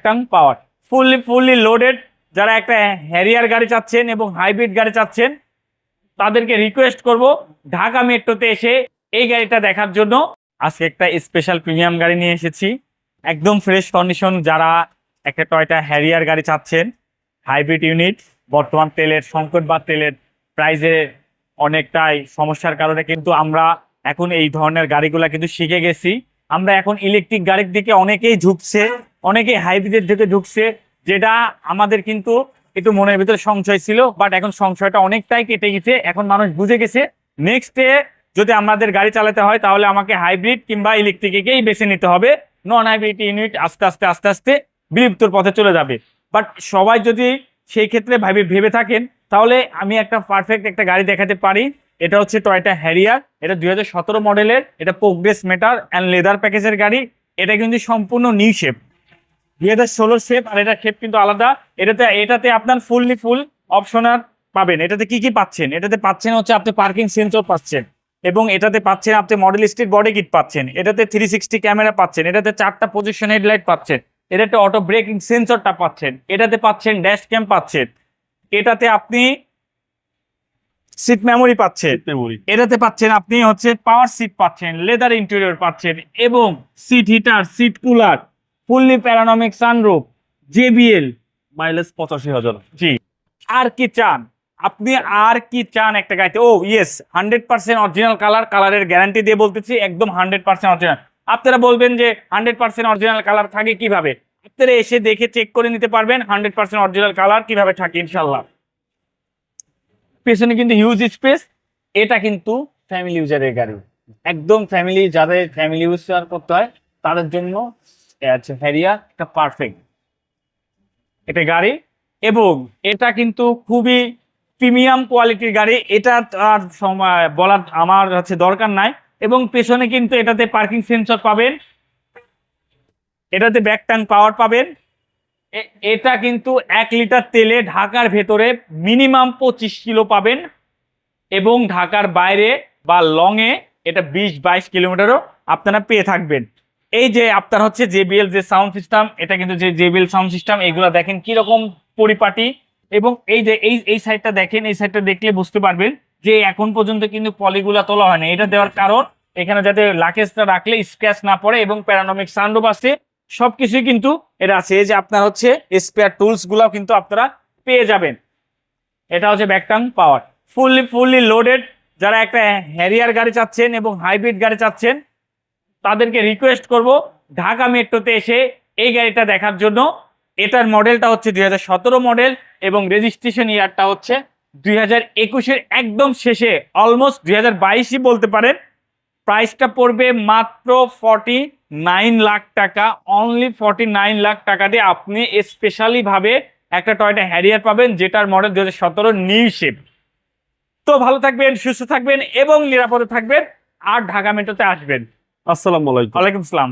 ব্যাকটাং পাওয়ার, fully loaded. যারা একটা Harrier গাড়ি চাচ্ছেন এবং হাইব্রিড গাড়ি চাচ্ছেন তাদেরকে রিকোয়েস্ট করব ঢাকা মেট্রোতে এসে এই গাড়িটা দেখার জন্য। আজকে একটা স্পেশাল প্রিমিয়াম গাড়ি নিয়ে এসেছি, একদম ফ্রেশ কন্ডিশন। যারা একটা টয়টা হ্যারিয়ার গাড়ি চাচ্ছেন হাইব্রিড ইউনিট, বর্তমান তেলের সংকট বা তেলের প্রাইজে অনেকটাই সমস্যার কারণে কিন্তু আমরা এখন এই ধরনের গাড়িগুলা কিন্তু শিখে গেছি। আমরা এখন ইলেকট্রিক গাড়ির দিকে অনেকেই ঝুঁকছে, অনেকেই হাইব্রিডের দিকে ঝুঁকছে, যেটা আমাদের কিন্তু একটু মনের ভিতরে সংশয় ছিল, বাট এখন সংশয়টা অনেকটাই কেটে গেছে। এখন মানুষ বুঝে গেছে নেক্সট ডে যদি আমাদের গাড়ি চালাতে হয় তাহলে আমাকে হাইব্রিড কিংবা ইলেকট্রিকেই বেছে নিতে হবে। নন হাইব্রিড ইউনিট আস্তে আস্তে বিলুপ্তর পথে চলে যাবে। বাট সবাই যদি সেই ক্ষেত্রে ভেবে থাকেন তাহলে আমি একটা পারফেক্ট একটা গাড়ি দেখাতে পারি। এটা হচ্ছে টয়োটা হ্যারিয়ার, এটা 2017 মডেলের, এটা প্রোগ্রেস মেটাল অ্যান্ড লেদার প্যাকেজের গাড়ি। এটা কিন্তু সম্পূর্ণ নিউ শেপ, 2016 শেপ, আর এটা শেপ কিন্তু আলাদা। এটাতে আপনার ফুল অপশনাল পাবেন। এটাতে কি পাচ্ছেন? এটাতে পাচ্ছেন হচ্ছে আপনি পার্কিং সেন্সর পাচ্ছেন, এবং এটাতে পাচ্ছেন আপনি মডেল স্ট্রিট বডি কিট পাচ্ছেন, এটাতে 360 ক্যামেরা পাচ্ছেন, এটাতে 4টা পজিশন হেডলাইট পাচ্ছেন, এটাতে অটো ব্রেকিং সেন্সরটা পাচ্ছেন, এটাতে পাচ্ছেন ড্যাশ ক্যাম পাচ্ছেন, এটাতে আপনি সিট মেমোরি পাচ্ছেন, এটাতে পাচ্ছেন আপনি হচ্ছে পাওয়ার সিট পাচ্ছেন, লেদার ইন্টেরিয়র পাচ্ছেন, এবং seat heater, seat cooler, fully panoramic sunroof, JBL, mileage 85,000। জি। আর কি চান আপনি? আর কি চান একটা গাড়িতে? ও ইয়েস, 100% অরিজিনাল কালারের গ্যারান্টি দিয়ে বলতেছি, একদম 100% অরিজিনাল। আপনারা বলবেন যে 100% অরিজিনাল কালার থাকে কিভাবে? আপনারা এসে দেখে চেক করে নিতে পারবেন 100% অরিজিনাল কালার কিভাবে থাকে ইনশাল্লাহ। পেছনে কিন্তু হিউজ স্পেস। এটা কিন্তু ফ্যামিলি ইউজারের গাড়ি, একদম ফ্যামিলি, যাদের ফ্যামিলি ইউজ করতে হয় তাদের জন্য হ্যারিয়ার একটা পারফেক্ট এটা গাড়ি। এবং এটা কিন্তু খুবই প্রিমিয়াম কোয়ালিটির গাড়ি, এটা আর বলার আমার হচ্ছে দরকার নাই। এবং পেছনে কিন্তু এটাতে পার্কিং সেন্সর পাবেন, এটাতে ব্যাকটাং পাওয়ার পাবেন। এটা কিন্তু 1 লিটার তেলে ঢাকার ভেতরে মিনিমাম 25 কিলো পাবেন, এবং ঢাকার বাইরে বা লংয়ে এটা 20-22 কিলোমিটারও আপনারা পেয়ে থাকবেন। এই যে আপনার হচ্ছে জেবিএল যে সাউন্ড সিস্টেম, এটা কিন্তু যে জেবিএল সাউন্ড সিস্টেম, এগুলো দেখেন কিরকম পরিপাটি। এবং এই যে এই সাইডটা দেখেন, এই সাইডটা দেখলে বুঝতে পারবেন যে এখন পর্যন্ত কিন্তু পলিগুলা তোলা হয়নি। এটা দেওয়ার কারণ এখানে যাতে লাকেজটা রাখলে স্ক্র্যাচ না পড়ে, এবং প্যারানমিক সানরুফ আছে, সবকিছুই কিন্তু এটা আছে। এই যে আপনার হচ্ছে স্পেয়ার টুলস গুলাও কিন্তু আপনারা পেয়ে যাবেন। এটা হচ্ছে ব্যাকটাং পাওয়ার, ফুললি লোডেড। যারা একটা হ্যারিয়ার গাড়ি চাচ্ছেন এবং হাইব্রিড গাড়ি চাচ্ছেন তাদেরকে রিকোয়েস্ট করব ঢাকা মেট্রোতে এসে এই গাড়িটা দেখার জন্য। এটার মডেলটা হচ্ছে 2017 মডেল, এবং রেজিস্ট্রেশন ইয়ারটা হচ্ছে 2021-এর একদম শেষে, অলমোস্ট 2022ই বলতে পারেন। প্রাইসটা পড়বে মাত্র 49 লাখ টাকা, অনলি 49 লাখ টাকা দিয়ে আপনি স্পেশালি ভাবে একটা টয়োটা হ্যারিয়ার পাবেন, যেটার মডেল 2017 নিউ শেপ। তো ভালো থাকবেন, সুস্থ থাকবেন এবং নিরাপদে থাকবেন, আর ঢাকা মেট্রোতে আসবেন। আসসালামু আলাইকুম। ওয়ালাইকুম আসসালাম।